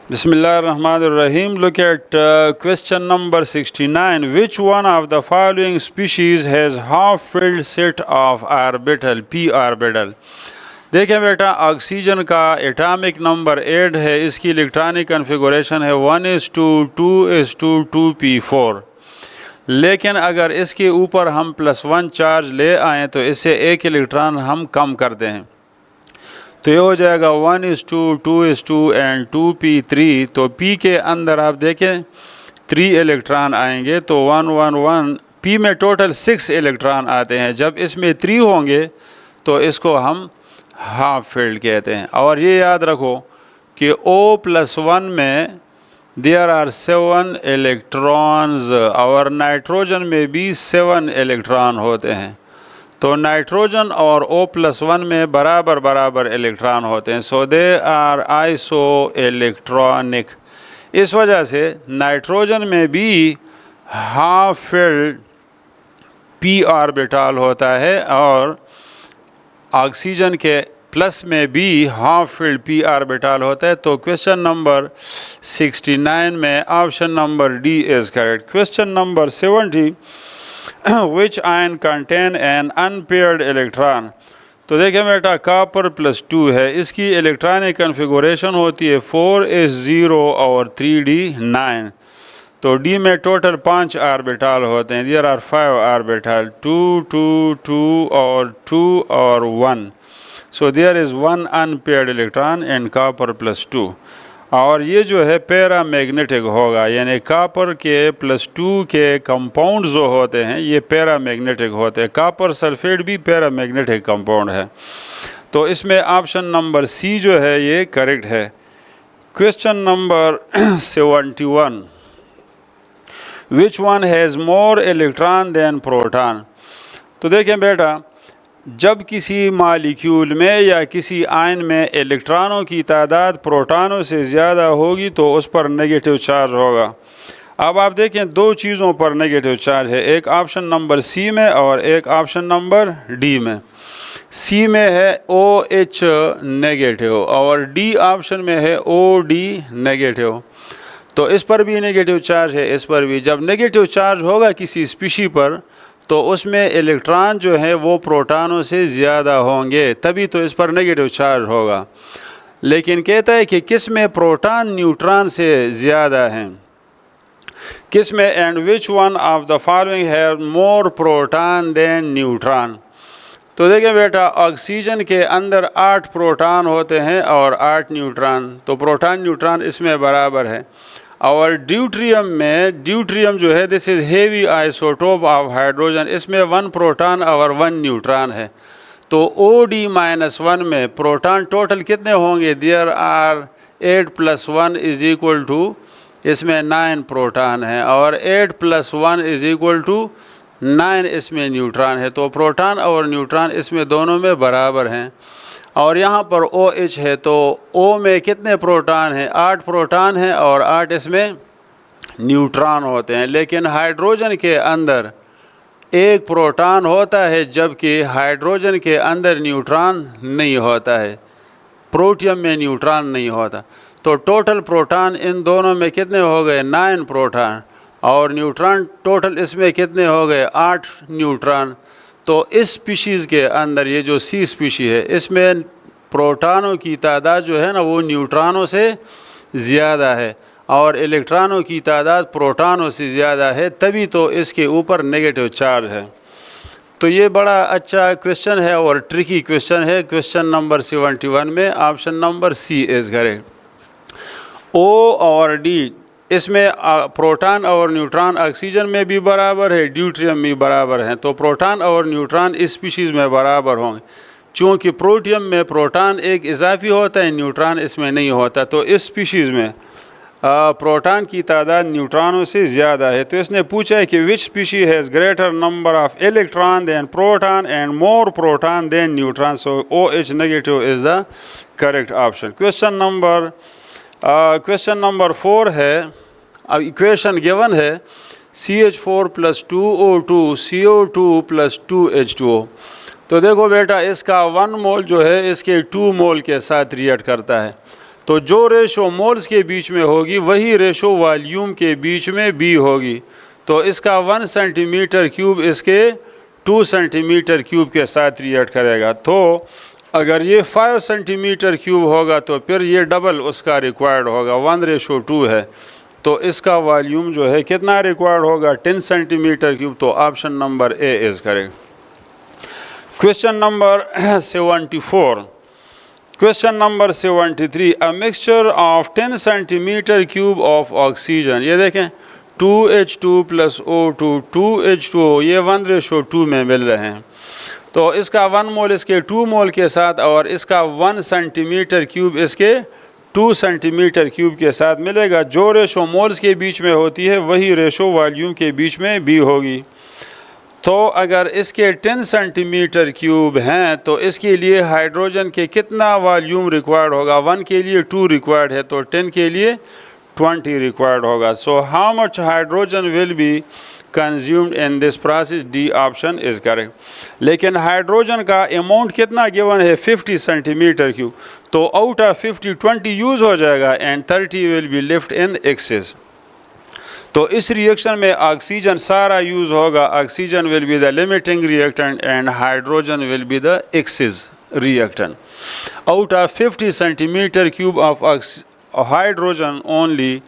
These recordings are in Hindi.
Bismillahirrahmanirrahim. Look at question number 69. Which one of the following species has half-filled set of orbital p orbital? देखें बेटा, ऑक्सीजन का एटॉमिक नंबर 8 है, इसकी इलेक्ट्रॉनिक कन्फिगरेशन है 1:2:2p4। लेकिन अगर इसके ऊपर हम +1 चार्ज ले आएँ तो इससे एक इलेक्ट्रॉन हम कम कर दें तो ये हो जाएगा 1:2:2 एंड 2p3। तो p के अंदर आप देखें 3 इलेक्ट्रॉन आएंगे तो 1 1 1 p में टोटल 6 इलेक्ट्रॉन आते हैं। जब इसमें 3 होंगे तो इसको हम हाफ फील्ड कहते हैं। और ये याद रखो कि O+1 में देयर आर 7 इलेक्ट्रॉन्स और नाइट्रोजन में भी 7 इलेक्ट्रॉन होते हैं। तो नाइट्रोजन और O+1 में बराबर बराबर इलेक्ट्रॉन होते हैं। So they are iso electronic. इस वजह से नाइट्रोजन में भी हाफ फील्ड p ऑर्बिटल होता है और ऑक्सीजन के प्लस में भी हाफ फील्ड p ऑर्बिटल होता है। तो क्वेश्चन नंबर 69 में option number D is correct. Question number 70, which ion contain an unpaired electron? तो देखें बेटा, कॉपर +2 है, इसकी इलेक्ट्रॉनिक कन्फिगरेशन होती है 4s0 और 3d9। तो डी में टोटल 5 ऑर्बिटल होते हैं। देयर आर 5 ऑर्बिटल 2 2 2 और 2 और 1। So there is 1 unpaired electron in copper +2। और ये जो है पैरामैग्नेटिक होगा, यानी कॉपर के +2 के कंपाउंड जो होते हैं ये पैरामैग्नेटिक होते हैं। कॉपर सल्फेट भी पैरामैग्नेटिक कंपाउंड है। तो इसमें ऑप्शन नंबर सी जो है ये करेक्ट है। Question number 71, which one has more electron than proton? तो देखें बेटा, जब किसी मालिक्यूल में या किसी आयन में इलेक्ट्रॉनों की तादाद प्रोटॉनों से ज़्यादा होगी तो उस पर नेगेटिव चार्ज होगा। अब आप देखें दो चीज़ों पर नेगेटिव चार्ज है, एक ऑप्शन नंबर सी में और एक ऑप्शन नंबर डी में। सी में है OH नेगेटिव और डी ऑप्शन में है OD नेगेटिव। तो इस पर भी नेगेटिव चार्ज है, इस पर भी। जब नेगेटिव चार्ज होगा किसी स्पीशी पर तो उसमें इलेक्ट्रॉन जो है वो प्रोटॉनों से ज़्यादा होंगे, तभी तो इस पर नेगेटिव चार्ज होगा। लेकिन कहता है कि किस में प्रोटॉन न्यूट्रॉन से ज़्यादा हैं, किस में? And which one of the following have more proton than neutron? तो देखें बेटा, ऑक्सीजन के अंदर 8 प्रोटॉन होते हैं और 8 न्यूट्रॉन। तो प्रोटॉन न्यूट्रॉन इसमें बराबर है। और ड्यूट्रियम में, ड्यूट्रियम जो है this is heavy isotope of hydrogen, इसमें 1 प्रोटॉन और 1 न्यूट्रॉन है। तो OD-1 में प्रोटॉन टोटल कितने होंगे? देयर आर 8 + 1 = इसमें 9 प्रोटॉन है और 8 + 1 = 9 इसमें न्यूट्रॉन है। तो प्रोटॉन और न्यूट्रॉन इसमें दोनों में बराबर हैं। और यहाँ पर OH है तो O में कितने प्रोटॉन हैं? 8 प्रोटॉन हैं और 8 इसमें न्यूट्रॉन होते हैं। लेकिन हाइड्रोजन के अंदर 1 प्रोटॉन होता है जबकि हाइड्रोजन के अंदर न्यूट्रॉन नहीं होता है, प्रोटियम में न्यूट्रॉन नहीं होता। तो टोटल प्रोटॉन इन दोनों में कितने हो गए? 9 प्रोटॉन और न्यूट्रॉन टोटल इसमें कितने हो गए? 8 न्यूट्रॉन। तो इस स्पीशीज़ के अंदर, ये जो सी स्पीशी है, इसमें प्रोटॉनों की तादाद जो है ना वो न्यूट्रॉनों से ज़्यादा है और इलेक्ट्रॉनों की तादाद प्रोटॉनों से ज़्यादा है, तभी तो इसके ऊपर नेगेटिव चार्ज है। तो ये बड़ा अच्छा क्वेश्चन है और ट्रिकी क्वेश्चन है। क्वेश्चन नंबर 71 में option number C is correct. O और D, इसमें प्रोटॉन और न्यूट्रॉन ऑक्सीजन में भी बराबर है, ड्यूट्रियम में बराबर हैं। तो प्रोटॉन और न्यूट्रॉन इस स्पीशीज़ में बराबर होंगे। चूँकि प्रोटियम में प्रोटॉन एक इजाफी होता है, न्यूट्रॉन इसमें नहीं होता, तो इस स्पीशीज़ में प्रोटॉन की तादाद न्यूट्रॉनों से ज़्यादा है। तो इसने पूछा है कि which species has greater number of electron than proton and more proton than neutron. So OH negative is the correct option. Question number 4 है। अब इक्वेशन गिवन है CH4 + 2O2 CO2 + 2H2O। तो देखो बेटा, इसका 1 मोल जो है इसके 2 मोल के साथ रिएक्ट करता है। तो जो रेशो मोल्स के बीच में होगी वही रेशो वॉल्यूम के बीच में भी होगी। तो इसका 1 सेंटीमीटर क्यूब इसके 2 सेंटीमीटर क्यूब के साथ रिएक्ट करेगा। तो अगर ये 5 सेंटीमीटर क्यूब होगा तो फिर ये डबल उसका रिक्वायर्ड होगा, 1:2 है। तो इसका वॉल्यूम जो है कितना रिक्वायर्ड होगा, 10 सेंटीमीटर क्यूब। तो option number A is correct. Question number 74। Question number 73, a mixture of 10 centimetre cube of oxygen. ये देखें 2H2 + O2 2H2O, ये 1:2 में मिल रहे हैं। तो इसका 1 मोल इसके 2 मोल के साथ और इसका 1 सेंटीमीटर क्यूब इसके 2 सेंटीमीटर क्यूब के साथ मिलेगा। जो रेशो मोल्स के बीच में होती है वही रेशो वॉल्यूम के बीच में भी होगी। तो अगर इसके 10 सेंटीमीटर क्यूब हैं तो इसके लिए हाइड्रोजन के कितना वॉल्यूम रिक्वायर्ड होगा, 1 के लिए 2 रिक्वायर्ड है तो 10 के लिए 20 रिक्वायर्ड होगा। So how much hydrogen will be consumed in this process, D option is correct. लेकिन हाइड्रोजन का अमाउंट कितना गिवन है, 50 सेंटीमीटर क्यूब। तो आउट ऑफ 50 20 यूज़ हो जाएगा and 30 will be left in excess. तो इस रिएक्शन में ऑक्सीजन सारा यूज़ होगा। Oxygen will be the limiting reactant and hydrogen will be the excess reactant. Out of 50 centimetre cube of hydrogen only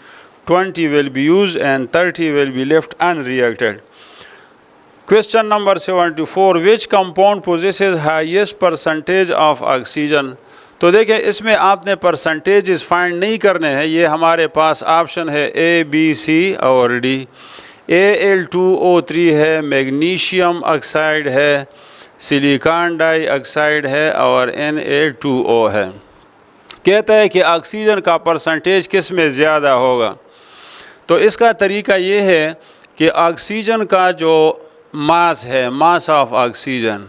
20 will be used and 30 will be left unreacted. Question number 74, which compound possesses highest percentage of oxygen? तो देखें इसमें आपने परसेंटेजेस फाइंड नहीं करने हैं, ये हमारे पास ऑप्शन है A, B, C और D। Al2O3 है, मैग्नीशियम ऑक्साइड है, सिलिकॉन डाइऑक्साइड है और Na2O है। कहता है कि ऑक्सीजन का परसेंटेज किस में ज़्यादा होगा। तो इसका तरीका ये है कि ऑक्सीजन का जो मास है, मास ऑफ ऑक्सीजन,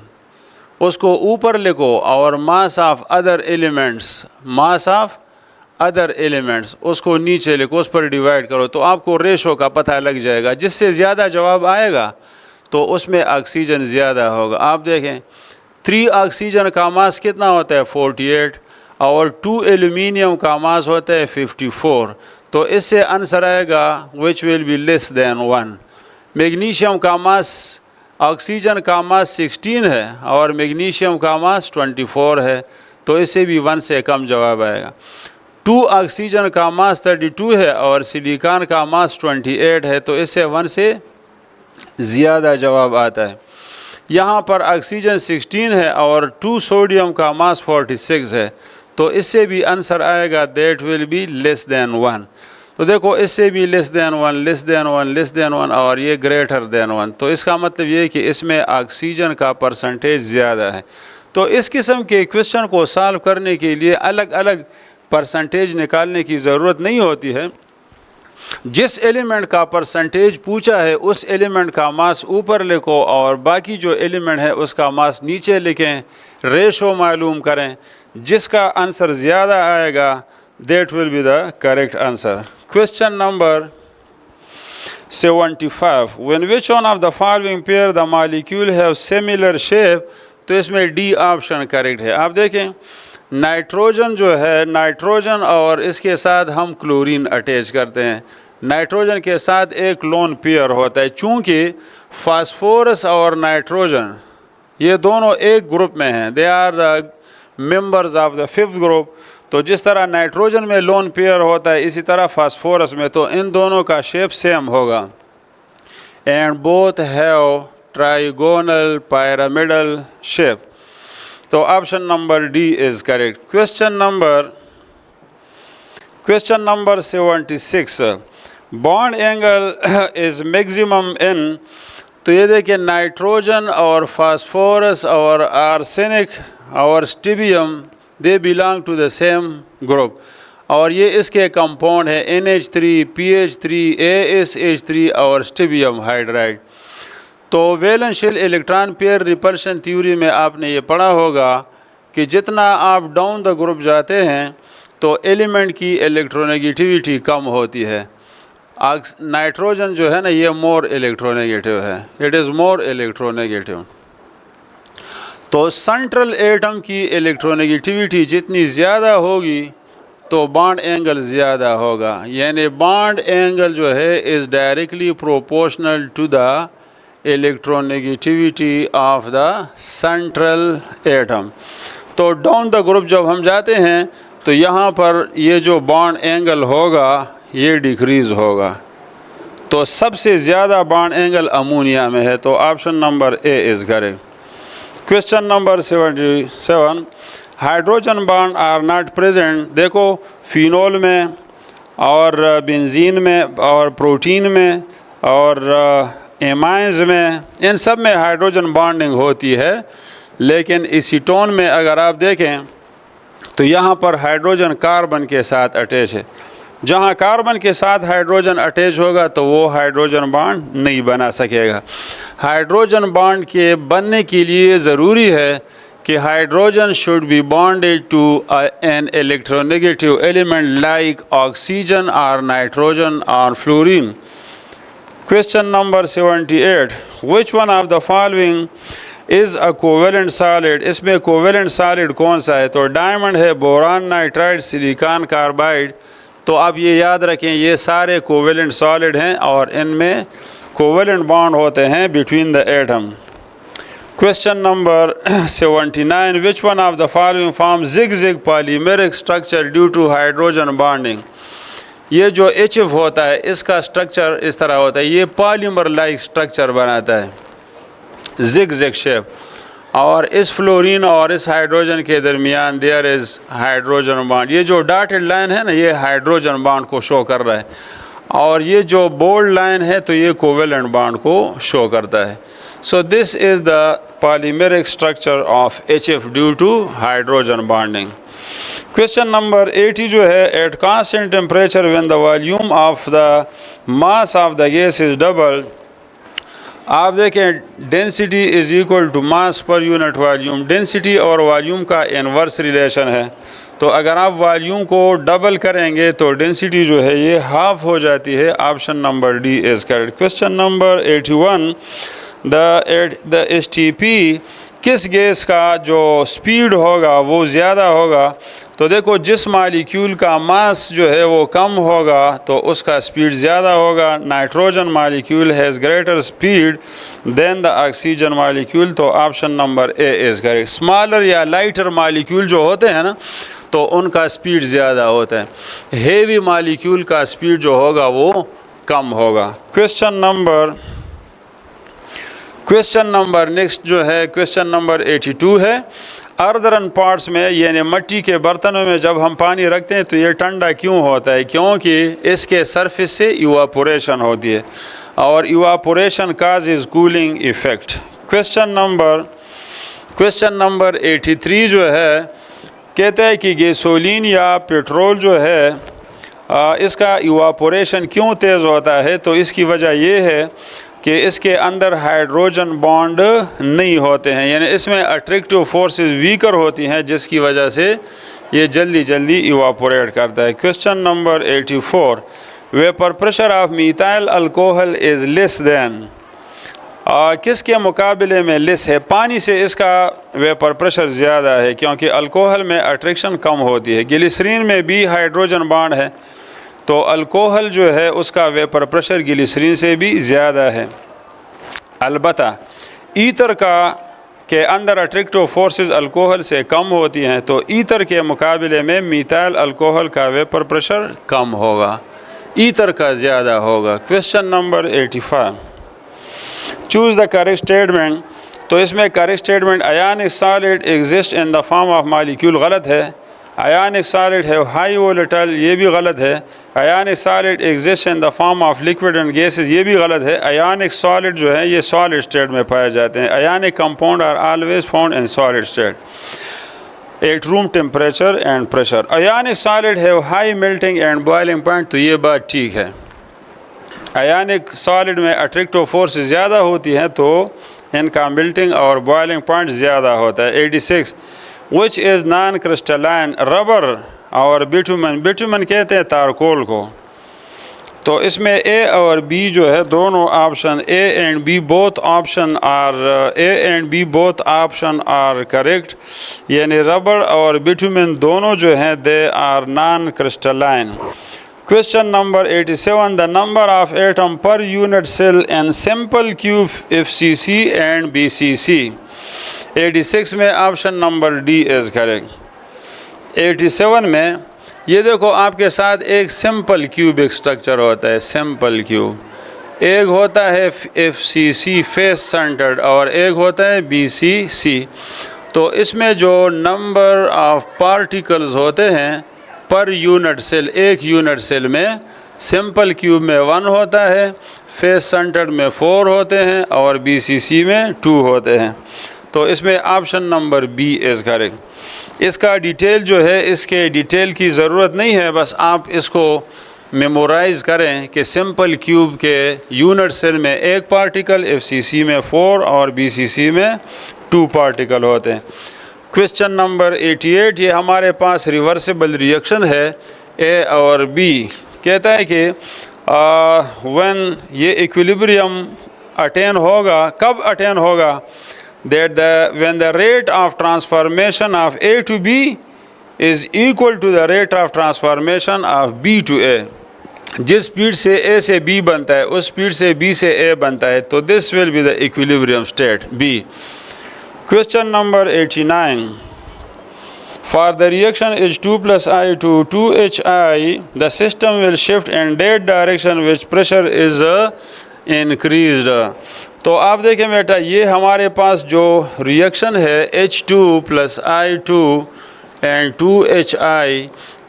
उसको ऊपर लिखो और mass of other elements, mass of other elements उसको नीचे लिखो, उस पर डिवाइड करो तो आपको रेशो का पता लग जाएगा। जिससे ज़्यादा जवाब आएगा तो उसमें ऑक्सीजन ज़्यादा होगा। आप देखें 3 ऑक्सीजन का मास कितना होता है, 48 और 2 एल्यूमिनियम का मास होता है 54। तो इससे आंसर आएगा which will be less than 1। Magnesium का मास, ऑक्सीजन का मास 16 है और मैग्नीशियम का मास 24 है तो इससे भी 1 से कम जवाब आएगा। 2 ऑक्सीजन का मास 32 है और सिलिकॉन का मास 28 है तो इससे 1 से ज़्यादा जवाब आता है। यहाँ पर ऑक्सीजन 16 है और 2 सोडियम का मास 46 है तो इससे भी आंसर आएगा that will be less than 1। तो देखो इससे भी less than 1, less than 1, less than 1 और ये ग्रेटर देन 1। तो इसका मतलब ये कि इसमें ऑक्सीजन का परसेंटेज ज़्यादा है। तो इस किस्म के क्वेश्चन को सॉल्व करने के लिए अलग अलग परसेंटेज निकालने की ज़रूरत नहीं होती है। जिस एलिमेंट का परसेंटेज पूछा है उस एलिमेंट का मास ऊपर लिखो और बाकी जो एलिमेंट है उसका मास नीचे लिखें, रेशो मालूम करें। जिसका आंसर ज़्यादा आएगा that will be the correct answer. Question number 75, when which one of the following pair the molecule have similar shape. तो इसमें डी ऑप्शन करेक्ट है। आप देखें नाइट्रोजन जो है, नाइट्रोजन और इसके साथ हम क्लोरीन अटैच करते हैं। नाइट्रोजन के साथ एक लोन पेयर होता है। चूँकि फास्फोरस और नाइट्रोजन ये दोनों एक ग्रुप में हैं, they are the members of the 5th group. तो जिस तरह नाइट्रोजन में लोन पेयर होता है इसी तरह फास्फोरस में, तो इन दोनों का शेप सेम होगा। And both have trigonal pyramidal shape. तो option number D is correct. Question number 76, bond angle is maximum in. तो ये देखिए नाइट्रोजन और फास्फोरस और आर्सेनिक और stibium they belong to the same group और ये इसके कंपाउंड है NH3, PH3, ASH3 और स्टिबियम हाइड्राइड। तो वैलेंशियल इलेक्ट्रॉन पेयर रिपल्शन थ्योरी में आपने ये पढ़ा होगा कि जितना आप डाउन द ग्रुप जाते हैं तो एलिमेंट की इलेक्ट्रोनेगेटिविटी कम होती है। नाइट्रोजन जो है ना ये मोर इलेक्ट्रोनेगेटिव है, इट इज़ मोर इलेक्ट्रोनेगेटिव। तो सेंट्रल एटम की इलेक्ट्रोनेगेटिविटी जितनी ज़्यादा होगी तो बॉन्ड एंगल ज़्यादा होगा, यानी बॉन्ड एंगल जो है is directly proportional to the electronegativity of the central atom. तो डाउन द ग्रुप जब हम जाते हैं तो यहाँ पर ये जो बॉन्ड एंगल होगा ये डिक्रीज़ होगा। तो सबसे ज़्यादा बॉन्ड एंगल अमोनिया में है, तो option number A is correct. Question number 77, hydrogen bond are not present. देखो फिनोल में और बेंजीन में और प्रोटीन में और एमाइंस में, इन सब में हाइड्रोजन बॉन्डिंग होती है, लेकिन एसीटोन में अगर आप देखें तो यहाँ पर हाइड्रोजन कार्बन के साथ अटैच है। जहाँ कार्बन के साथ हाइड्रोजन अटैच होगा तो वो हाइड्रोजन बॉन्ड नहीं बना सकेगा। हाइड्रोजन बॉन्ड के बनने के लिए ज़रूरी है कि hydrogen should be bonded to an electronegative element like oxygen और नाइट्रोजन और fluorine. Question number 78, which one of the following is a covalent solid. इसमें कोवेलेंट सॉलिड कौन सा है? तो डायमंड है, बोरान नाइट्राइड, सिलिकॉन कार्बाइड। तो आप ये याद रखें ये सारे कोवेलेंट सॉलिड हैं और इनमें कोवेलेंट बॉन्ड होते हैं between the atom. Question number 79, which one of the following form zig polymeric structure due to hydrogen bonding. ये जो HF होता है इसका स्ट्रक्चर इस तरह होता है, ये पॉलीमर लाइक स्ट्रक्चर बनाता है, जिग शेप। और इस फ्लोरीन और इस हाइड्रोजन के दरमियान देयर इज़ हाइड्रोजन बॉन्ड। ये जो डॉटेड लाइन है ना, ये हाइड्रोजन बॉन्ड को शो कर रहा है, और ये जो बोल्ड लाइन है तो ये कोवेलेंट बॉन्ड को शो करता है। So this is the polymeric structure of HF due to hydrogen bonding. Question number 80 जो है, at constant temperature when the volume of the mass of the gas is double. आप देखें density is equal to mass per unit volume. Density और वॉल्यूम का इन्वर्स रिलेशन है, तो अगर आप वॉल्यूम को डबल करेंगे तो डेंसिटी जो है ये हाफ हो जाती है। Option number D is correct. Question number 81, the STP किस गैस का जो स्पीड होगा वो ज़्यादा होगा। तो देखो जिस मालिक्यूल का मास जो है वो कम होगा तो उसका स्पीड ज़्यादा होगा। Nitrogen molecule has greater speed than the oxygen molecule, तो option number A is correct. Smaller या लाइटर मालिक्यूल जो होते हैं ना तो उनका स्पीड ज़्यादा होता है, हेवी मालिक्यूल का स्पीड जो होगा वो कम होगा। क्वेश्चन नंबर नेक्स्ट जो है क्वेश्चन नंबर 82 है। अर्दरन पॉट्स में यानी मिट्टी के बर्तनों में जब हम पानी रखते हैं तो ये ठंडा क्यों होता है? क्योंकि इसके सरफेस से इवापोरेशन होती है और evaporation causes cooling effect. Question number 83 जो है कहता है कि गैसोलीन या पेट्रोल जो है इसका इवापोरेशन क्यों तेज़ होता है? तो इसकी वजह ये है कि इसके अंदर हाइड्रोजन बॉन्ड नहीं होते हैं, यानी इसमें अट्रैक्टिव फोर्सेस वीकर होती हैं जिसकी वजह से ये जल्दी इवापोरेट करता है। Question number 84, vapour pressure of methyl alcohol is less than. किसके मुकाबले में लेस है? पानी से इसका वेपर प्रेशर ज़्यादा है क्योंकि अल्कोहल में अट्रैक्शन कम होती है। ग्लिसरीन में भी हाइड्रोजन बॉन्ड है तो अल्कोहल जो है उसका वेपर प्रेशर ग्लिसरीन से भी ज़्यादा है। अलबत्ता ईथर के अंदर अट्रैक्टिव फोर्सेस अल्कोहल से कम होती हैं, तो ईथर के मुकाबले में मीथाइल अल्कोहल का वेपर प्रेशर कम होगा, ईथर का ज़्यादा होगा। Question number 85, choose the correct statement. तो इसमें correct statement ionic solid exist in the form of molecule गलत है। आयनिक सॉलिड है हाई वोलेटाइल, ये भी गलत है। Ionic solid exist in the form of liquid and gases, ये भी गलत है। आयनिक सॉलिड जो है ये सॉलिड स्टेट में पाए जाते हैं। Ionic compound are always found in solid state at room temperature and pressure. Ionic solid है high melting and boiling point, तो ये बात ठीक है। आयनिक सॉलिड में अट्रैक्टिव फोर्स ज़्यादा होती हैं तो इनका मेल्टिंग और बॉइलिंग पॉइंट ज़्यादा होता है। 86, which is non crystalline, rubber और बिटुमन। बिटुमन कहते हैं तारकोल को। तो इसमें ए और बी जो है दोनों option A and B both option are correct, यानी रबड़ और बिटुमेन दोनों जो हैं they are non crystalline. Question number 87. The number of atom per unit cell in simple cube FCC and BCC. 86 में option number D is correct. 87 में ये देखो आपके साथ एक सिंपल क्यूबिक स्ट्रक्चर होता है, सिंपल क्यूब, एक होता है FCC फेस सेंटर्ड और एक होता है BCC। तो इसमें जो नंबर ऑफ पार्टिकल्स होते हैं पर यूनिट सेल, एक यूनिट सेल में सिंपल क्यूब में 1 होता है, फेस सेंटर्ड में 4 होते हैं और BCC में 2 होते हैं। तो इसमें option number B is correct. इसका डिटेल जो है, इसके डिटेल की ज़रूरत नहीं है, बस आप इसको मेमोराइज़ करें कि सिंपल क्यूब के यूनिट सेल में एक पार्टिकल, FCC में 4 और BCC में 2 पार्टिकल होते हैं। क्वेश्चन नंबर 88, ये हमारे पास रिवर्सिबल रिएक्शन है ए और बी। कहता है कि व्हेन ये इक्विलिब्रियम अटेन होगा, कब अटेन होगा, that when the rate of transformation of A to B is equal to the rate of transformation of B to A. जिस स्पीड से ए से बी बनता है उस स्पीड से बी से ए बनता है, तो this will be the equilibrium state B. Question number 89. For the reaction H2 plus I to 2HI, the system will shift in that direction which pressure is increased. तो आप देखें बेटा, ये हमारे पास जो रिएक्शन है H2 plus I2 and 2HI,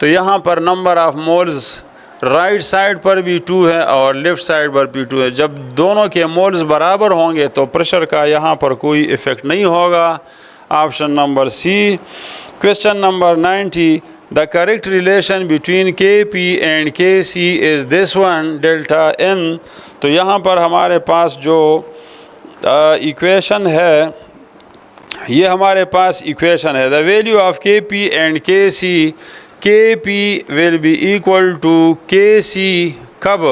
तो यहाँ पर number of moles right side पर भी 2 है और लेफ़्ट साइड पर भी 2 है। जब दोनों के मोल्स बराबर होंगे तो प्रेशर का यहाँ पर कोई इफ़ेक्ट नहीं होगा। Option number C. Question number 90, the correct relation between KP and KC is this one, delta N। तो यहाँ पर हमारे पास जो इक्वेशन है, ये हमारे पास इक्वेशन है, the value of KP and KC, KP will be equal to KC कब,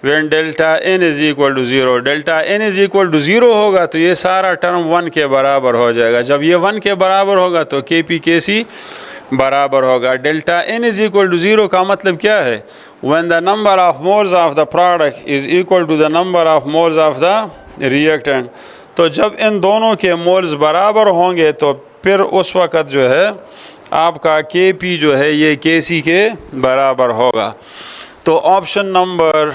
when delta N is equal to 0। Delta N is equal to 0 होगा तो ये सारा टर्म 1 के बराबर हो जाएगा। जब ये 1 के बराबर होगा तो KP KC बराबर होगा। Delta N is equal to 0 का मतलब क्या है, when the number of moles of the product is equal to the number of moles of the reactant। तो जब इन दोनों के मोल्स बराबर होंगे तो फिर उस वक़्त जो है आपका KP जो है ये KC के बराबर होगा। तो ऑप्शन नंबर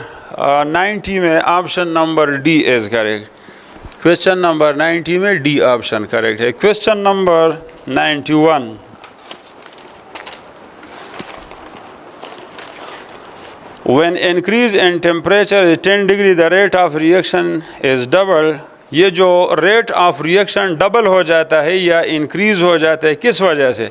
90 में option number D is correct. Question number 90 में डी ऑप्शन करेक्ट है। Question number 91, when increase in temperature is 10 degree the rate of reaction is double. ये जो रेट ऑफ रिएक्शन डबल हो जाता है या इंक्रीज़ हो जाता है, किस वजह से,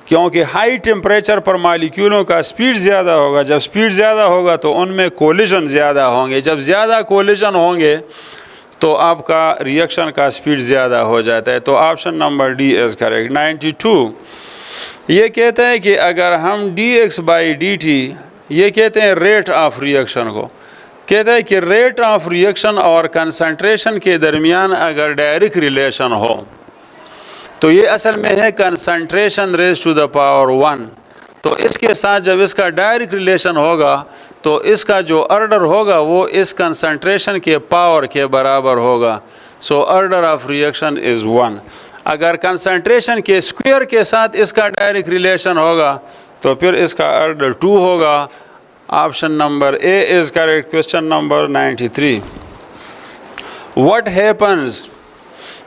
क्योंकि हाई टेम्परेचर पर मालिक्यूलों का स्पीड ज़्यादा होगा। जब स्पीड ज़्यादा होगा तो उनमें कोलिजन ज़्यादा होंगे, जब ज़्यादा कोलिजन होंगे तो आपका रिएक्शन का स्पीड ज़्यादा हो जाता है। तो option number D is correct. 92, ये कहते हैं कि अगर हम dx/dt, ये कहते हैं रेट ऑफ रिएक्शन को, कहते हैं कि रेट ऑफ रिएक्शन और कंसंट्रेशन के दरमियान अगर डायरेक्ट रिलेशन हो तो ये असल में है concentration raise to the power 1। तो इसके साथ जब इसका डायरेक्ट रिलेशन होगा तो इसका जो ऑर्डर होगा वो इस कंसंट्रेशन के पावर के बराबर होगा। So order of reaction is 1। अगर कंसंट्रेशन के स्क्वायर के साथ इसका डायरेक्ट रिलेशन होगा तो फिर इसका ऑर्डर 2 होगा। Option number A is correct. Question number 93, what happens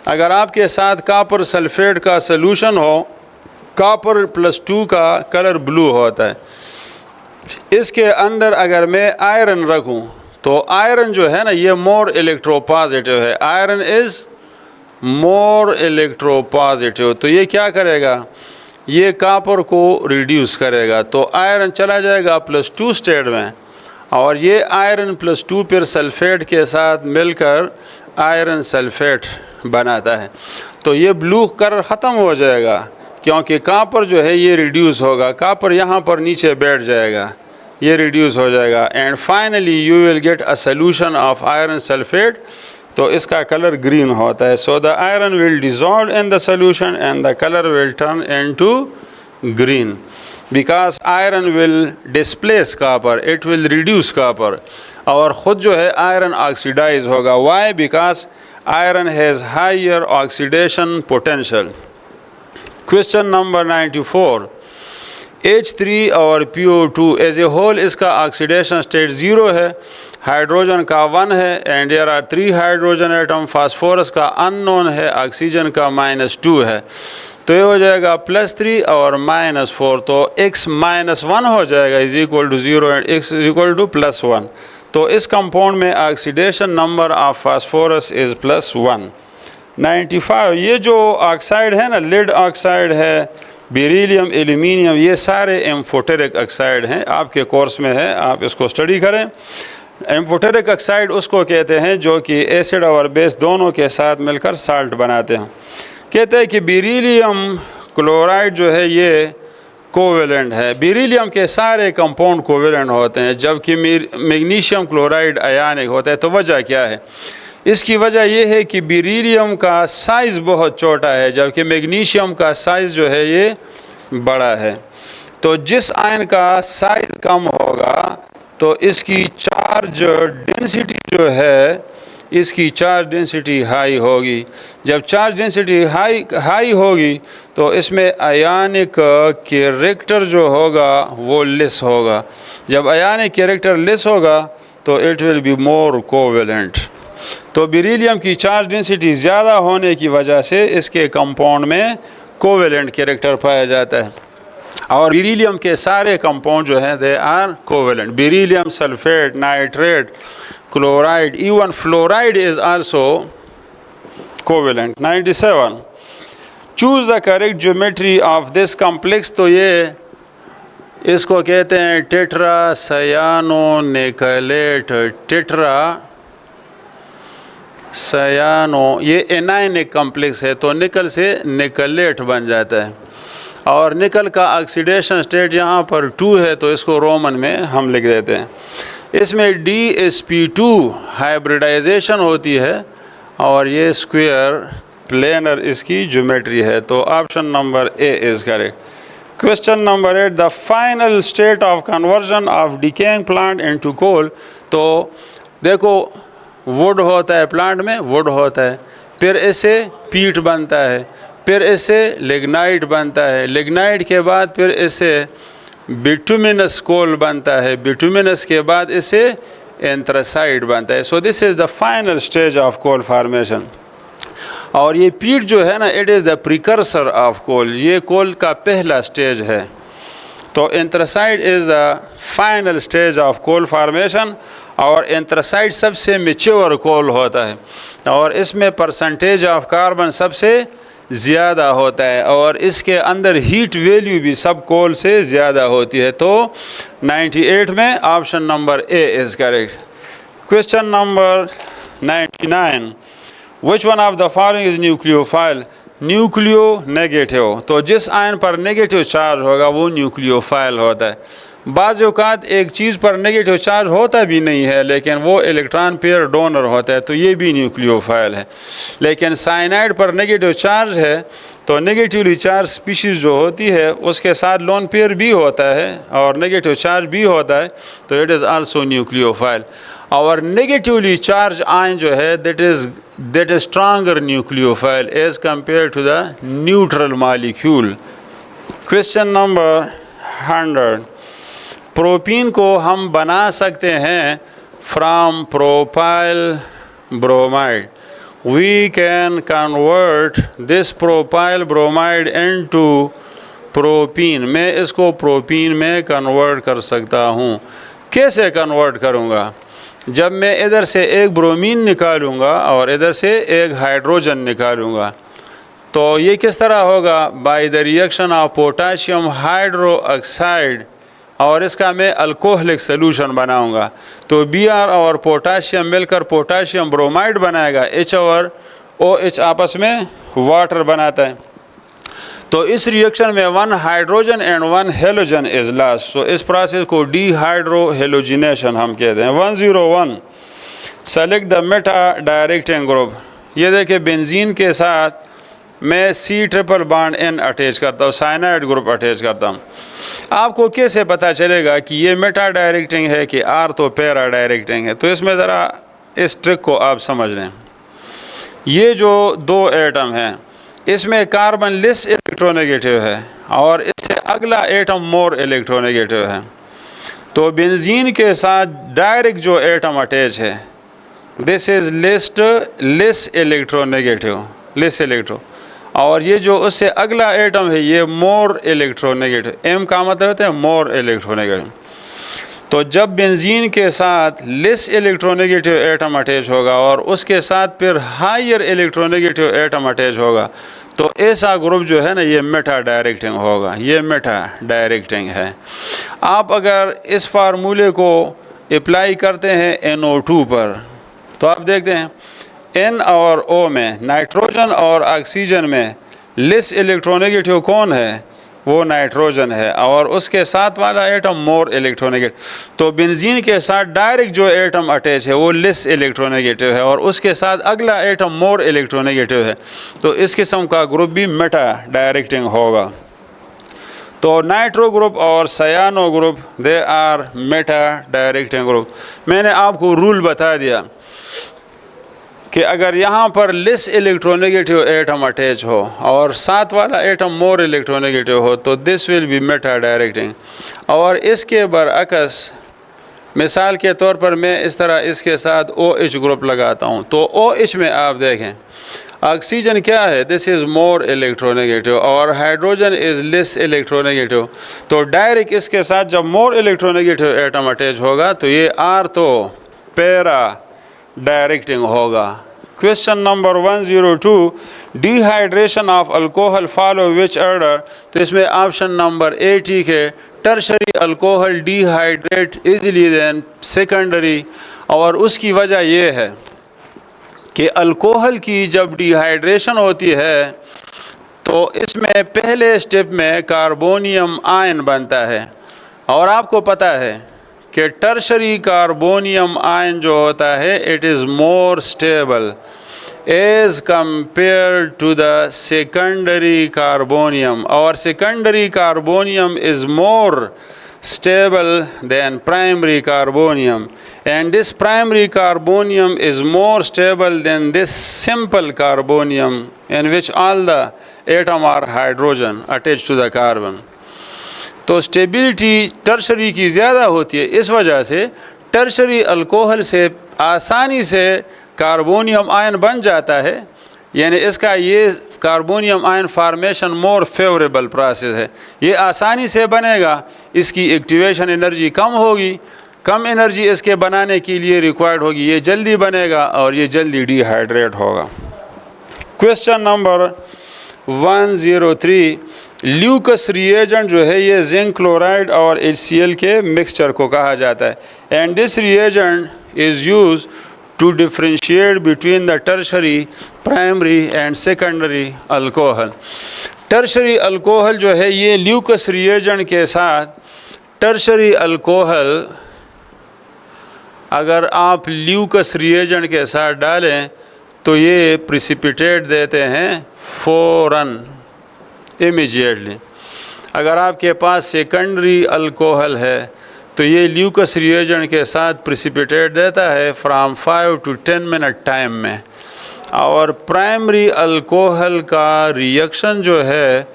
अगर आपके साथ कॉपर सल्फेट का सलूशन हो, कॉपर +2 का कलर ब्लू होता है, इसके अंदर अगर मैं आयरन रखूं तो आयरन जो है ना ये मोर इलेक्ट्रोपॉजिटिव है, आयरन इज़ मोर इलेक्ट्रोपॉजिटिव। तो ये क्या करेगा, ये कॉपर को रिड्यूस करेगा, तो आयरन चला जाएगा +2 स्टेट में और ये आयरन +2 फिर सल्फेट के साथ मिलकर आयरन सल्फेट बनाता है। तो ये ब्लू कलर ख़त्म हो जाएगा क्योंकि कॉपर जो है ये रिड्यूस होगा, कॉपर यहाँ पर नीचे बैठ जाएगा, ये रिड्यूस हो जाएगा। And finally you will get a solution of iron sulphate, तो इसका कलर ग्रीन होता है। So the iron will dissolve in the solution and the colour will turn into green, because iron will displace copper, it will reduce copper, और ख़ुद जो है आयरन ऑक्सीडाइज होगा। Why? Because iron has higher oxidation potential. Question number 94, H3 और PO2 एज ए होल इसका ऑक्सीडेशन स्टेट 0 है, हाइड्रोजन का 1 है, and there are 3 hydrogen atom, phosphorus का अननोन है, ऑक्सीजन का -2 है। तो ये हो जाएगा +3 और -4, तो x -1 हो जाएगा is equal to 0 and x is equal to +1। तो इस कंपाउंड में oxidation number of phosphorus is +1। 95, ये जो ऑक्साइड है ना, लेड ऑक्साइड है, बेरिलियम, एल्यूमिनियम, ये सारे एम्फोटेरिक ऑक्साइड हैं, आपके कोर्स में है, आप इसको स्टडी करें। एम्फोटेरिक ऑक्साइड उसको कहते हैं जो कि एसिड और बेस दोनों के साथ मिलकर साल्ट बनाते हैं। कहते हैं कि बेरिलियम क्लोराइड जो है ये कोवेलेंट है, बेरिलियम के सारे कंपाउंड कोवेलेंट होते हैं, जबकि मैग्नीशियम क्लोराइड अयानिक होता है। तो वजह क्या है? इसकी वजह यह है कि बेरिलियम का साइज़ बहुत छोटा है, जबकि मैग्नीशियम का साइज़ जो है ये बड़ा है। तो जिस आयन का साइज़ कम होगा तो इसकी चार्ज डेंसिटी जो है, इसकी चार्ज डेंसिटी हाई होगी। जब चार्ज डेंसिटी हाई होगी तो इसमें आयनिक कैरेक्टर जो होगा वो लेस होगा। जब आयनिक कैरेक्टर लेस होगा तो it will be more covalent. तो बेरिलियम की चार्ज डेंसिटी ज़्यादा होने की वजह से इसके कंपाउंड में कोवेलेंट कैरेक्टर पाया जाता है, और बेरिलियम के सारे कंपाउंड जो हैं they are covalent. Beryllium sulphate, nitrate, chloride, even fluoride is also covalent. 97, choose the correct geometry of this complex. तो ये इसको कहते हैं टेट्रा सयानो निकलेट, टेट्रा सयानो, ये एनायनिक कॉम्प्लेक्स है, तो निकल से निकलेट बन जाता है, और निकल का ऑक्सीडेशन स्टेट यहाँ पर 2 है, तो इसको रोमन में हम लिख देते हैं। इसमें DsP2 हाइब्रिडाइजेशन होती है, और ये स्क्वायर प्लेनर इसकी ज्योमेट्री है। तो option number A is correct. Question number 8, the final state of conversion of decaying plant into coal. तो देखो, वुड होता है, प्लांट में वुड होता है, फिर इससे पीट बनता है, फिर इससे लिग्नाइट बनता है, लिग्नाइट के बाद फिर इससे बिटुमिनस कोल बनता है, बिटुमिनस के बाद इससे एंथ्रासाइड बनता है। So this is the final stage of coal formation. और ये पीट जो है ना, it is the precursor of coal, ये कोल का पहला स्टेज है। तो anthracite is the final stage of coal formation, और एंथ्रासाइड सबसे मैच्योर कोल होता है, और इसमें परसेंटेज ऑफ कार्बन सबसे ज़्यादा होता है, और इसके अंदर हीट वैल्यू भी सब कोल से ज़्यादा होती है। तो 98 में option number A is correct. Question number 99, which one of the following is nucleophile? Nucleo negative, तो जिस आयन पर नेगेटिव चार्ज होगा वो न्यूक्लियोफाइल होता है। बाज़ औक़ात एक चीज़ पर नेगेटिव चार्ज होता भी नहीं है, लेकिन वो इलेक्ट्रॉन पेयर डोनर होता है, तो ये भी न्यूक्लियोफाइल है। लेकिन साइनाइड पर नेगेटिव चार्ज है, तो नेगेटिवली चार्ज स्पीशीज़ जो होती है उसके साथ लोन पेयर भी होता है और नेगेटिव चार्ज भी होता है, तो इट इज़ आल्सो न्यूक्लियोफाइल। और नेगेटिवली चार्ज आयन जो है that is stronger nucleophile as compare to the neutral molecule. Question number 100, propene को हम बना सकते हैं from propyl bromide. We can convert this propyl bromide into propene. मैं इसको प्रोपीन में कन्वर्ट कर सकता हूँ। कैसे कन्वर्ट करूँगा? जब मैं इधर से एक ब्रोमीन निकालूंगा और इधर से एक हाइड्रोजन निकालूंगा, तो ये किस तरह होगा? By the reaction of potassium hydroxide, और इसका मैं अल्कोहलिक सोल्यूशन बनाऊंगा। तो Br और पोटाशियम मिलकर पोटाशियम ब्रोमाइड बनाएगा, H और OH आपस में वाटर बनाता है। तो इस रिएक्शन में 1 hydrogen and 1 halogen is lost. तो इस प्रोसेस को डिहाइड्रोहेलोजिनेशन हम कहते हैं। 101 select the Meta directing group. ये देखिए बेंजीन के साथ मैं C triple bond N attach करता हूँ, साइनाइड ग्रुप अटैच करता हूँ। आपको कैसे पता चलेगा कि ये मेटा डायरेक्टिंग है कि R तो पैरा डायरेक्टिंग है? तो इसमें ज़रा इस ट्रिक को आप समझ लें। ये जो 2 एटम हैं, इसमें कार्बन लेस इलेक्ट्रोनेगेटिव है और इससे अगला एटम मोर इलेक्ट्रोनेगेटिव है। तो बेंजीन के साथ डायरेक्ट जो एटम अटैच है, this is less electronegative, less electro, और ये जो उससे अगला एटम है ये मोर इलेक्ट्रोनेगेटिव। M का मतलब होता है मोर इलेक्ट्रोनेगेटिव। तो जब बेंजीन के साथ लेस इलेक्ट्रोनेगेटिव एटम अटैच होगा और उसके साथ फिर हायर इलेक्ट्रोनेगेटिव एटम अटैच होगा, तो ऐसा ग्रुप जो है ना ये मेटा डायरेक्टिंग होगा, ये मेटा डायरेक्टिंग है। आप अगर इस फार्मूले को अप्लाई करते हैं NO2 पर, तो आप देखते हैं N और O में, नाइट्रोजन और ऑक्सीजन में लेस इलेक्ट्रोनेगेटिव कौन है? वो नाइट्रोजन है, और उसके साथ वाला एटम मोर इलेक्ट्रोनेगेटिव। तो बेंजीन के साथ डायरेक्ट जो एटम अटैच है वो लेस इलेक्ट्रोनेगेटिव है और उसके साथ अगला एटम मोर इलेक्ट्रोनेगेटिव है। तो इस किस्म का ग्रुप भी मेटा डायरेक्टिंग होगा। तो नाइट्रो ग्रुप और cyano group they are meta directing group. मैंने आपको रूल बता दिया कि अगर यहाँ पर लेस इलेक्ट्रोनेगेटिव एटम अटैच हो और साथ वाला एटम मोर इलेक्ट्रोनेगेटिव हो, तो this will B Meta directing. और इसके बरअक्स, मिसाल के तौर पर मैं इस तरह इसके साथ OH ग्रुप लगाता हूँ, तो OH में आप देखें ऑक्सीजन क्या है? दिस इज़ मोर इलेक्ट्रोनेगेटिव और हाइड्रोजन इज़ लेस इलेक्ट्रोनेगेटिव। तो डायरेक्ट इसके साथ जब मोर इलेक्ट्रोनेगेटिव एटम अटैच होगा तो ये R तो पैरा डायरेक्टिंग होगा। Question number 102 dehydration of alcohol follow which order. तो इसमें ऑप्शन नंबर A ठीक है, tertiary alcohol dehydrate easily than secondary. और उसकी वजह यह है कि अल्कोहल की जब डिहाइड्रेशन होती है तो इसमें पहले स्टेप में कार्बोनियम आयन बनता है, और आपको पता है कि टर्शरी कार्बोनियम आयन जो होता है it is more stable as compare to the secondary carbonium, और secondary carbonium is more stable than primary carbonium, and this primary carbonium is more stable than this simple carbonium in which all the atom are hydrogen attached to the carbon. तो स्टेबिलिटी टर्शरी की ज़्यादा होती है, इस वजह से टर्शरी अल्कोहल से आसानी से कार्बोनियम आयन बन जाता है, यानी इसका ये carbonium ion formation more favourable process है, ये आसानी से बनेगा। इसकी एक्टिवेशन एनर्जी कम होगी, कम एनर्जी इसके बनाने के लिए रिक्वायर्ड होगी, ये जल्दी बनेगा और ये जल्दी डिहाइड्रेट होगा। क्वेश्चन नंबर 103 ल्यूकस रिएजेंट जो है ये जिंक क्लोराइड और HCl के मिक्सचर को कहा जाता है, and this reagent is use to differentiate between the tertiary, primary and secondary alcohol. Tertiary alcohol जो है ये ल्यूकस रिएजेंट के साथ, टर्शरी अल्कोहल अगर आप ल्यूकस रिएजेंट के साथ डालें तो ये प्रिसिपिटेट देते हैं फौरन, इमीडिएटली। अगर आपके पास सेकेंडरी अल्कोहल है तो ये ल्यूकस रिएजेंट के साथ प्रिसिपिटेट देता है फ्राम 5 to 10 मिनट टाइम में, और प्राइमरी अल्कोहल का रिएक्शन जो है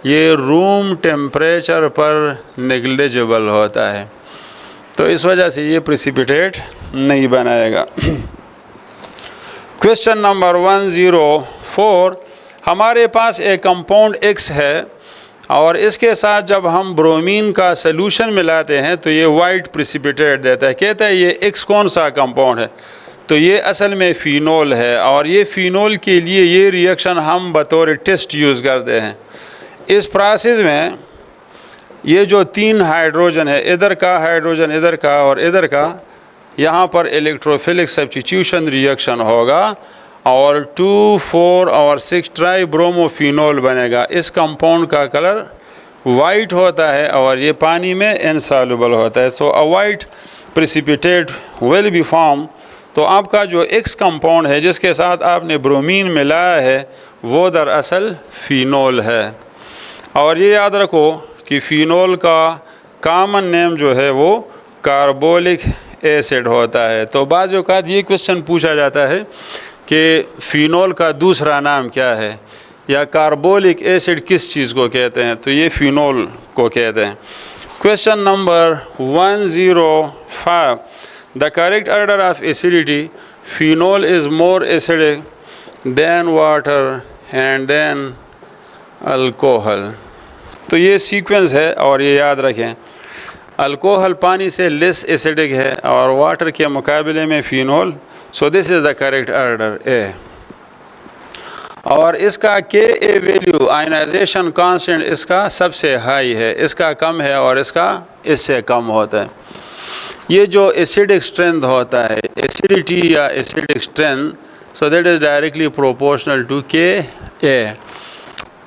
ये रूम टेम्परेचर पर नेग्लिजिबल होता है, तो इस वजह से ये प्रिसिपिटेट नहीं बनाएगा। क्वेश्चन नंबर 104 हमारे पास एक कंपाउंड X है और इसके साथ जब हम ब्रोमीन का सलूशन मिलाते हैं तो ये वाइट प्रिसिपिटेट देता है। कहता है ये X कौन सा कंपाउंड है, तो ये असल में फ़िनोल है, और ये फ़िनोल के लिए ये रिएक्शन हम बतौर टेस्ट यूज़ करते हैं। इस प्रोसेस में ये जो 3 हाइड्रोजन है, इधर का हाइड्रोजन, इधर का और इधर का, यहाँ पर इलेक्ट्रोफिलिक सब्स्टिट्यूशन रिएक्शन होगा और 2, 4 और 6 ट्राई ब्रोमोफिनोल बनेगा। इस कंपाउंड का कलर वाइट होता है और ये पानी में इनसॉल्युबल होता है। So a white precipitate will be form. तो आपका जो एक्स कंपाउंड है जिसके साथ आपने ब्रोमीन मिलाया है वो दरअसल फ़िनोल है। और ये याद रखो कि फ़िनोल का कॉमन नेम जो है वो कार्बोलिक एसिड होता है। तो बाज़ औक़ात ये क्वेश्चन पूछा जाता है कि फ़िनोल का दूसरा नाम क्या है या कार्बोलिक एसिड किस चीज़ को कहते हैं, तो ये फ़िनोल को कहते हैं। Question number 105, the correct order of acidity, phenol is more acidic than water and then alcohol. तो ये सीक्वेंस है और ये याद रखें, अल्कोहल पानी से लेस एसिडिक है और वाटर के मुकाबले में phenol. So this is the correct order A. और इसका के ए वैल्यू आयनाइजेशन कांस्टेंट इसका सबसे हाई है, इसका कम है और इसका इससे कम होता है। ये जो एसिडिक स्ट्रेंथ होता है, एसिडिटी या acidic strength, so that is directly proportional to K A.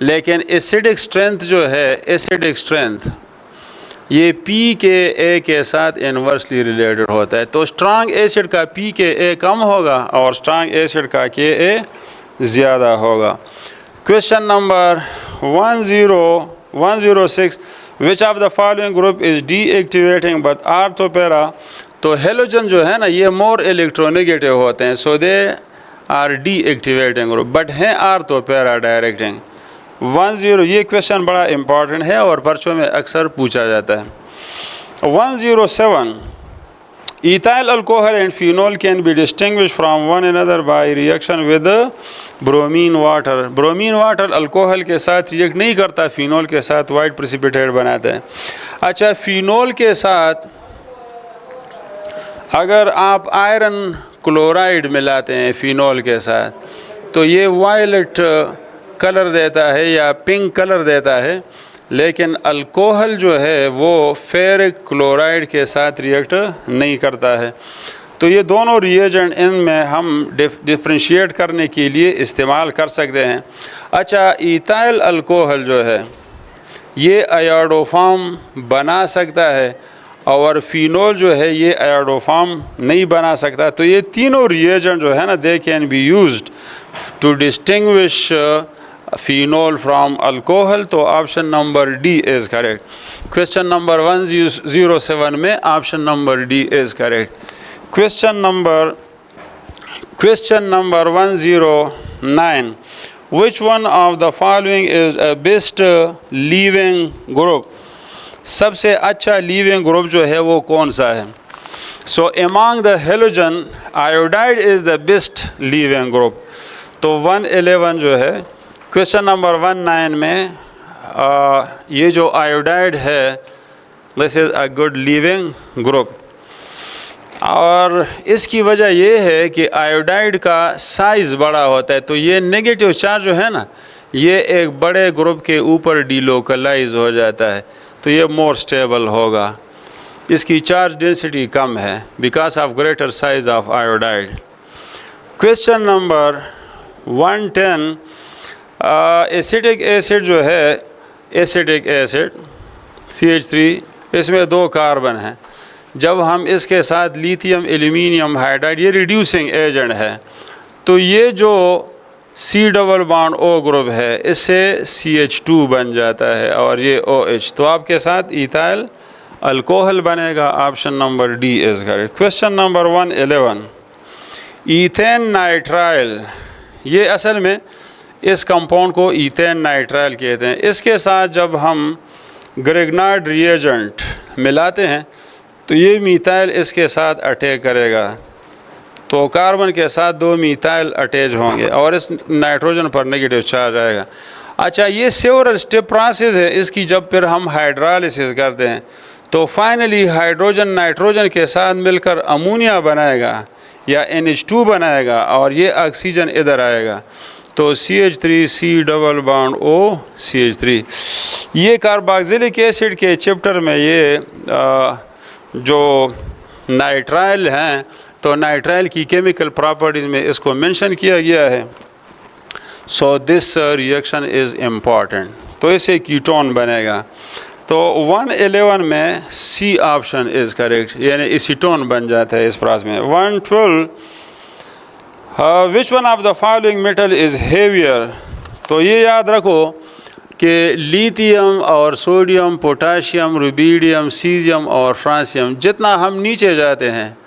लेकिन एसिडिक स्ट्रेंथ जो है, एसिडिक स्ट्रेंथ ये पी के ए के साथ इन्वर्सली रिलेटेड होता है। तो स्ट्रांग एसिड का पी के ए कम होगा और स्ट्रांग एसिड का के ए ज़्यादा होगा। Question number 106, which of the following group is deactivating but ortho para. तो हेलोजन जो है ना ये मोर इलेक्ट्रोनेगेटिव होते हैं, so they are deactivating group, but हैं आर्थोपेरा डायरेक्टिंग। 10, ये क्वेश्चन बड़ा इंपॉर्टेंट है और पर्चों में अक्सर पूछा जाता है। 107, ethyl alcohol and phenol can be distinguished from one another by reaction with bromine water। Bromine water alcohol के साथ रिएक्ट नहीं करता, फिनोल के साथ वाइट प्रेसिपिटेट बनाता है। अच्छा, फिनोल के साथ अगर आप आयरन क्लोराइड मिलाते हैं फिनोल के साथ तो ये वायलेट कलर देता है या पिंक कलर देता है, लेकिन अल्कोहल जो है वो फेरिक क्लोराइड के साथ रिएक्ट नहीं करता है। तो ये दोनों रिएजेंट इनमें हम डिफ्रेंशिएट करने के लिए इस्तेमाल कर सकते हैं। अच्छा, इथाइल अल्कोहल जो है ये आयोडोफॉर्म बना सकता है और फिनोल जो है ये आयोडोफॉर्म नहीं बना सकता। तो ये तीनों रिएजेंट जो है ना, they can be used to distinguish phenol from alcohol. तो option number D is correct. Question number 107 में option number D is correct. Question number 109, which one of the following is a best leaving group. सबसे अच्छा लीविंग ग्रुप जो है वो कौन सा है। So among the halogen iodide is the best leaving group. तो 111 जो है क्वेश्चन नंबर 19 में ये जो आयोडाइड है this is a good leaving group. और इसकी वजह ये है कि आयोडाइड का साइज़ बड़ा होता है, तो ये नेगेटिव चार्ज जो है ना ये एक बड़े ग्रुप के ऊपर डीलोकलाइज हो जाता है, तो ये मोर स्टेबल होगा। इसकी चार्ज डेंसिटी कम है because of greater size of iodide. Question number 110, acetic acid जो है, एसिटिक एसिड CH3, इसमें 2 कार्बन हैं। जब हम इसके साथ लिथियम एल्यूमिनियम हाइड्राइड, ये रिड्यूसिंग एजेंट है, तो ये जो C+O ग्रुप है इससे CH2 बन जाता है और ये OH, तो आपके साथ इथाइल अल्कोहल बनेगा। Option number D is correct. Question number 111, ethane nitrile, ये असल में इस कंपाउंड को ईथेन नाइट्राइल कहते हैं। इसके साथ जब हम ग्रेगनार्ड रिएजेंट मिलाते हैं तो ये मीथाइल इसके साथ अटैक करेगा, तो कार्बन के साथ 2 मीथाइल अटैच होंगे और इस नाइट्रोजन पर नेगेटिव चार्ज आएगा। अच्छा, ये सेवरल स्टेप प्रोसेस है इसकी। जब फिर हम हाइड्रोलिसिस करते हैं तो फाइनली हाइड्रोजन नाइट्रोजन के साथ मिलकर अमोनिया बनाएगा या NH2 बनाएगा और ये ऑक्सीजन इधर आएगा, तो CH3 C+O CH3। ये कार्बोक्सिलिक एसिड के चैप्टर में ये जो नाइट्राइल हैं तो नाइट्राइल की केमिकल प्रॉपर्टीज़ में इसको मेंशन किया गया है। So this reaction is important. तो इससे कीटोन बनेगा। तो 111 में सी ऑप्शन इज़ करेक्ट, यानी एसीटोन बन जाता है इस प्रोसेस में। 112 विच one of the following metal is heavier. तो ये याद रखो कि लिथियम और सोडियम, पोटाशियम, रुबीडियम, सीजियम और फ्रांसियम, जितना हम नीचे जाते हैं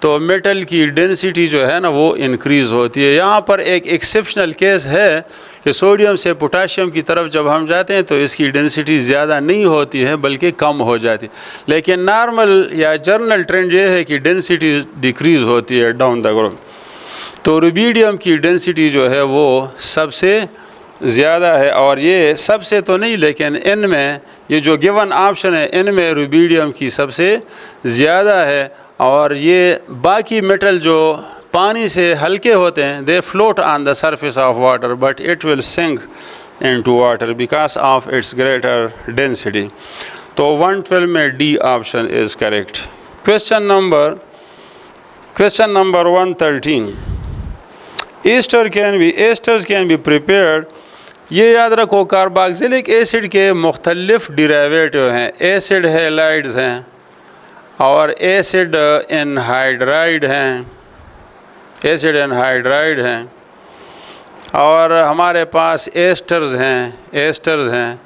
तो मेटल की डेंसिटी जो है ना वो इंक्रीज़ होती है। यहाँ पर एक एक्सेप्शनल केस है कि सोडियम से पोटाशियम की तरफ जब हम जाते हैं तो इसकी डेंसिटी ज़्यादा नहीं होती है बल्कि कम हो जाती है, लेकिन नॉर्मल या जर्नल ट्रेंड ये है कि डेंसिटी डिक्रीज़ होती है डाउन द ग्रुप। तो रुबीडियम की डेंसिटी जो है वो सबसे ज़्यादा है, और ये सबसे तो नहीं लेकिन इनमें ये जो गिवन ऑप्शन है इनमें रुबीडियम की सबसे ज़्यादा है। और ये बाकी मेटल जो पानी से हल्के होते हैं, they float on the surface of water but it will sink into water because of its greater density. तो 112 में D option is correct. Question number 113 esters can be prepared. ये याद रखो कार्बोक्सिलिक एसिड के मुख्तलिफ डिराइवेटिव हैं, एसिड हैलाइड्स हैं और एसिड एनहाइड्राइड हैं, और हमारे पास एस्टर्स हैं,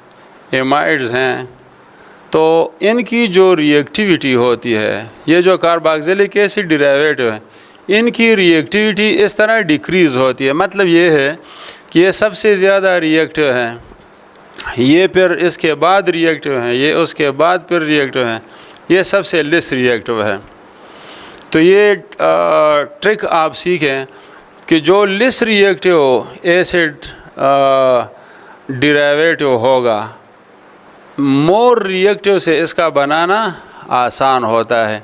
एमाइड्स हैं। तो इनकी जो रिएक्टिविटी होती है, ये जो कार्बोक्सिलिक एसिड डिराइवेटिव हैं इनकी रिएक्टिविटी इस तरह डिक्रीज़ होती है। मतलब ये है कि ये सबसे ज़्यादा रिएक्टिव हैं, ये फिर इसके बाद रिएक्टिव हैं, ये उसके बाद फिर रिएक्टिव हैं, ये सबसे लेस रिएक्टिव है। तो ये ट्रिक आप सीखें कि जो लेस रिएक्टिव एसिड डिराइवेटिव होगा, मोर रिएक्टिव से इसका बनाना आसान होता है।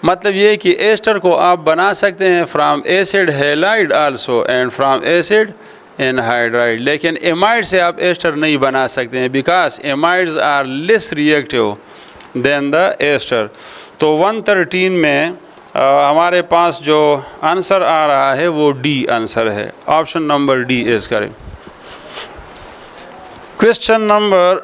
मतलब ये कि एस्टर को आप बना सकते हैं from acid halide also and from acid anhydride, लेकिन एमाइड से आप एस्टर नहीं बना सकते हैं because amides are less reactive than the ester. तो 113 में हमारे पास जो आंसर आ रहा है वो डी आंसर है, option number D is correct. Question number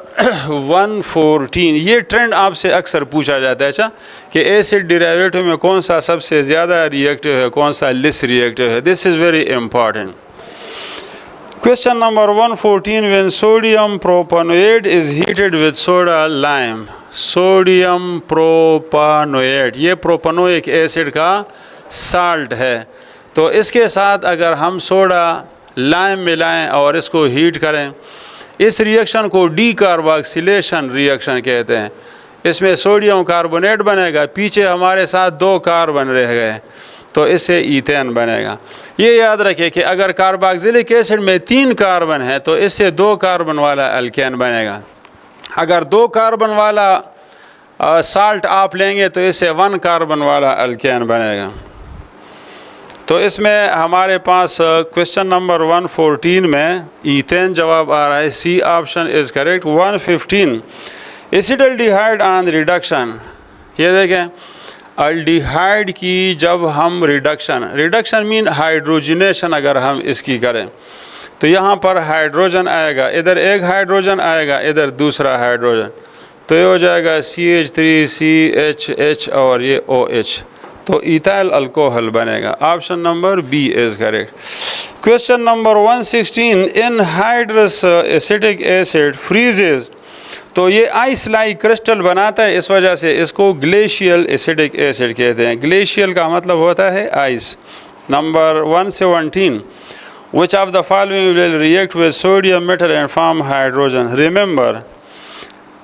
114, ये ट्रेंड आपसे अक्सर पूछा जाता है अच्छा कि एसिड डिराइवेटिव में कौन सा सबसे ज़्यादा रिएक्टिव है, कौन सा लेस रिएक्टिव है। This is very important. Question number 114, when sodium propanoate is heated with soda lime. Sodium propanoate ये प्रोपानोइक एसिड का साल्ट है, तो इसके साथ अगर हम सोडा लाइम मिलाएं और इसको हीट करें, इस रिएक्शन को डीकार्बोक्सिलेशन रिएक्शन कहते हैं। इसमें सोडियम कार्बोनेट बनेगा, पीछे हमारे साथ 2 कार्बन रह गए, तो इससे ईथेन बनेगा। ये याद रखिए कि अगर कार्बोक्सिलिक एसिड में 3 कार्बन है तो इससे 2 कार्बन वाला अल्केन बनेगा। अगर 2 कार्बन वाला साल्ट आप लेंगे तो इससे 1 कार्बन वाला अल्केन बनेगा। तो इसमें हमारे पास क्वेश्चन नंबर 114 में ईथेन जवाब आ रहा है, C option is correct. 115 acetaldehyde on reduction. ये देखें अल्डिहाइड की जब हम रिडक्शन मीन हाइड्रोजनेशन अगर हम इसकी करें तो यहाँ पर हाइड्रोजन आएगा, इधर एक हाइड्रोजन आएगा, इधर दूसरा हाइड्रोजन, तो ये हो जाएगा CH3CHH और ये OH, तो इथाइल अल्कोहल बनेगा। Option number B is correct. Question number 116, anhydrous acetic acid freezes. तो ये आइस लाइक क्रिस्टल बनाता है, इस वजह से इसको ग्लेशियल एसिटिक एसिड कहते हैं। ग्लेशियल का मतलब होता है ice. Number 117, which of the following will react with sodium metal and form hydrogen. Remember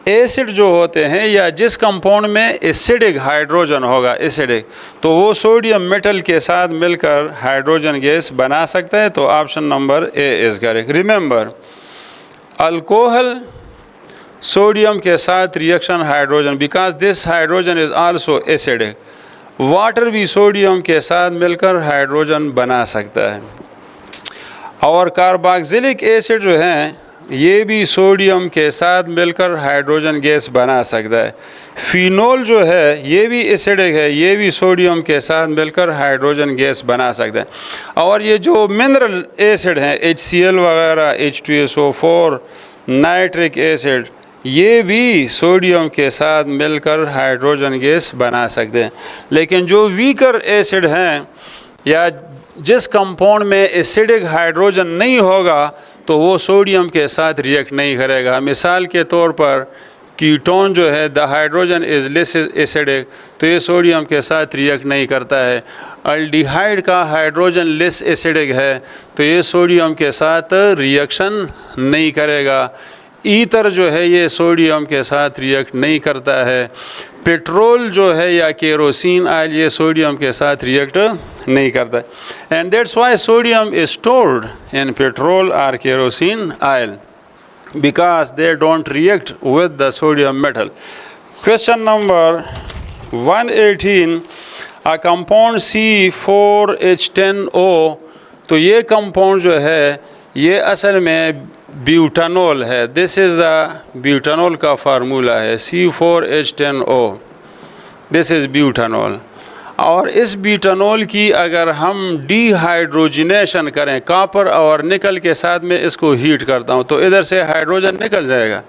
acid जो होते हैं या जिस कंपाउंड में एसिडिक हाइड्रोजन होगा एसिडिक, तो वो सोडियम मेटल के साथ मिलकर हाइड्रोजन गैस बना सकता है। तो option number A is correct. Remember alcohol sodium के साथ reaction hydrogen, because this hydrogen is also acidic. Water भी सोडियम के साथ मिलकर हाइड्रोजन बना सकता है। और कार्बोक्सिलिक एसिड जो हैं ये भी सोडियम के साथ मिलकर हाइड्रोजन गैस बना सकता है। फिनोल जो है ये भी एसिडिक है, ये भी सोडियम के साथ मिलकर हाइड्रोजन गैस बना सकता है। और ये जो मिनरल एसिड हैं HCl वगैरह, H2SO4, नाइट्रिक एसिड, ये भी सोडियम के साथ मिलकर हाइड्रोजन गैस बना सकते हैं। लेकिन जो वीकर एसिड हैं या जिस कंपाउंड में एसिडिक हाइड्रोजन नहीं होगा तो वो सोडियम के साथ रिएक्ट नहीं करेगा। मिसाल के तौर पर कीटोन जो है, the hydrogen is less acidic, तो ये सोडियम के साथ रिएक्ट नहीं करता है। अल्डिहाइड का हाइड्रोजन लेस एसिडिक है तो ये सोडियम के साथ रिएक्शन नहीं करेगा। ईथर जो है ये सोडियम के साथ रिएक्ट नहीं करता है। पेट्रोल जो है या केरोसिन ऑयल ये सोडियम के साथ रिएक्ट नहीं करता है। And that's why sodium is stored in petrol और kerosene oil because they don't react with the sodium metal. Question number 118, a compound C4H10O, तो ये कंपाउंड जो है ये असल में ब्यूटानॉल है। दिस इज़ द ब्यूटानॉल का फार्मूला है C4H10O, दिस इज़ ब्यूटानॉल। और इस ब्यूटानॉल की अगर हम डिहाइड्रोजनेशन करें, कॉपर और निकल के साथ में इसको हीट करता हूँ तो इधर से हाइड्रोजन निकल जाएगा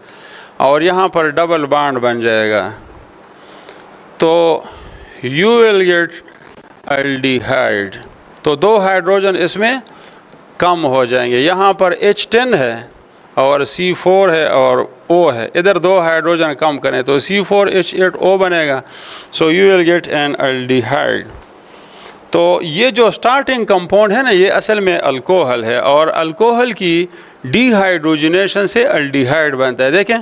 और यहाँ पर डबल बॉन्ड बन जाएगा, तो यू विल गेट एल्डिहाइड। तो दो हाइड्रोजन इसमें कम हो जाएंगे। यहाँ पर H10 है और C4 है और O है, इधर दो हाइड्रोजन कम करें तो C4H8O बनेगा। So you will get an aldehyde. तो ये जो स्टार्टिंग कंपाउंड है ना ये असल में अल्कोहल है और अल्कोहल की डिहाइड्रोजनेशन से एल्डिहाइड बनता है। देखें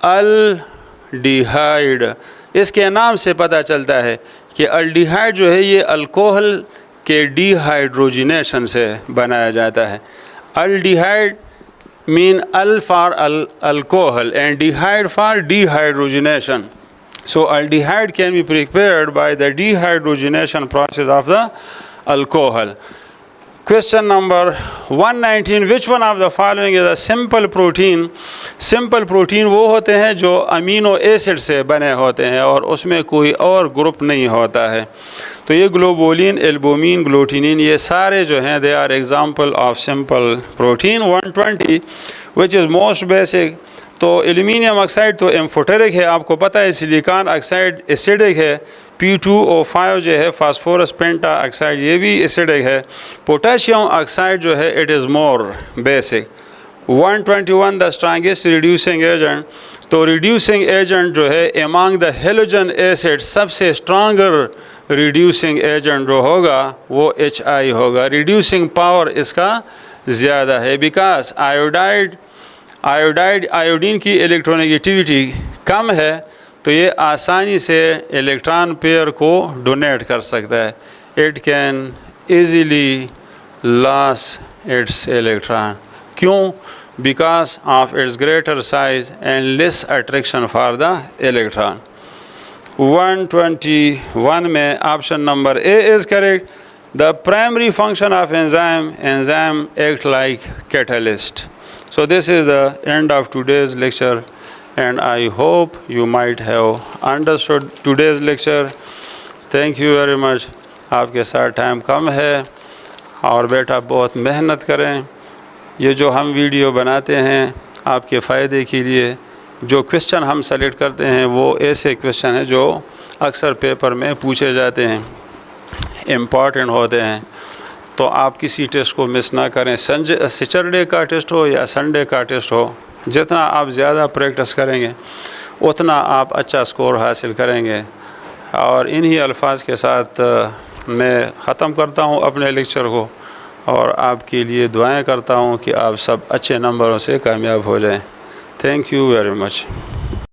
एल्डिहाइड, इसके नाम से पता चलता है कि एल्डिहाइड जो है ये अल्कोहल के डिहाइड्रोजनेशन से बनाया जाता है। Aldehyde mean al for alcohol and dihide for dehydrogenation. So aldehyde can be prepared by the dehydrogenation process of the alcohol. Question number 119, which one of the following is a simple protein? Simple protein वो होते हैं जो अमीनो एसिड से बने होते हैं और उसमें कोई और ग्रुप नहीं होता है। तो ये ग्लोबुलिन, एल्बुमिन, ग्लूटिनिन ये सारे जो हैं they are example of simple protein. 120 which is most basic, तो एल्यूमिनियम ऑक्साइड तो एम्फोटेरिक है, आपको पता है। सिलिकॉन ऑक्साइड एसिडिक है। P2O5 जो है फास्फोरस पेंटा ऑक्साइड ये भी एसिडिक है। पोटेशियम ऑक्साइड जो है it is more basic. 121 the strongest reducing agent, तो रिड्यूसिंग एजेंट जो है एमंग द हेलोजन एसिड सबसे स्ट्रॉन्गर रिड्यूसिंग एजेंट जो होगा वो HI होगा। रिड्यूसिंग पावर इसका ज़्यादा है बिकॉज आयोडीन की इलेक्ट्रोनेगेटिविटी कम है तो ये आसानी से इलेक्ट्रॉन पेयर को डोनेट कर सकता है। It can easily loss its electron. क्यों? Because of its greater size and less attraction for the electron. 121 में option number A is correct. The primary function of enzyme act like catalyst. So this is the end of today's lecture and I hope you might have understood today's lecture. Thank you very much. आपके साथ टाइम कम है और बेटा बहुत मेहनत करें। ये जो हम वीडियो बनाते हैं आपके फ़ायदे के लिए, जो क्वेश्चन हम सेलेक्ट करते हैं वो ऐसे क्वेश्चन हैं जो अक्सर पेपर में पूछे जाते हैं, इम्पॉर्टेंट होते हैं। तो आप किसी टेस्ट को मिस ना करें। सैटरडे का टेस्ट हो या संडे का टेस्ट हो, जितना आप ज़्यादा प्रैक्टिस करेंगे उतना आप अच्छा स्कोर हासिल करेंगे। और इन्हीं अल्फाज के साथ मैं ख़त्म करता हूँ अपने लेक्चर को और आपके लिए दुआएं करता हूँ कि आप सब अच्छे नंबरों से कामयाब हो जाएं। Thank you very much.